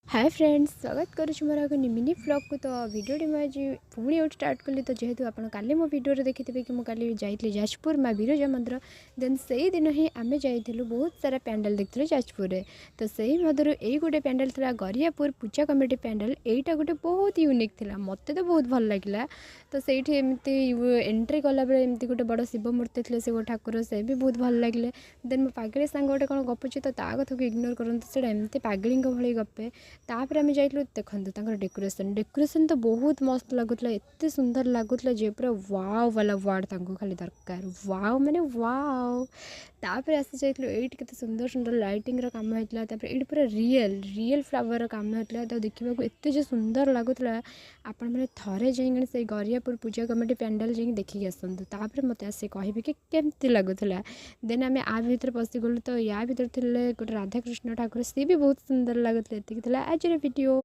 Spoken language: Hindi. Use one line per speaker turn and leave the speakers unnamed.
हाय फ्रेंड्स, स्वागत करुछु मोर एक मिनी व्लॉग को। तो वीडियो मैं आज पुणी आउट स्टार्ट कली। तो जेहेतु आप काली मो वीडियो देखिथे कि मुझे जाइए जाजपुर माँ बिरजा मंदिर। देन से ही दिन ही आम जाइलु बहुत सारा पेंडल देखते जाजपुर में। तो सही मधुर यही गोटे पेंडल था गरियापुर पूजा कमिटी पेंडल। यहीटा गोटे बहुत यूनिक था, मत तो बहुत भल लगे। तो से एंट्री कला बेले एमती गोटे बड़ शिव मूर्ति थे, से ठाकुर से भी बहुत भल लगे। देन मो पागड़ी सांग गोटे कौन गपुची, तो ता कथा को इग्नोर करूँ, से एमती पागड़ी भाई गपे। तापर आम जाइलु देखते डेकोरेशन तो बहुत मस्त लगुला, एत सुंदर लगुला जे पूरा वाव वाला वार्ड खाली दरकार, वाव माने वाव। तापर आसी जाइलु एट के सुंदर सुंदर लाइटिंग काम होता, ये पूरा रियल रियल फ्लावर काम होता। तो देखा एत जो सुंदर लगुला, आपण मैंने थरे जाइए से गरियापुर पूजा कमिटी पेंडल जाइए देखिए आसतु। तापर मत आसे कहे कि केमती लगुला। देन आम आ भर पशिगलु। तो या भर थे गोटे राधाकृष्ण ठाकुर, सी भी बहुत सुंदर लगुला। आज वीडियो।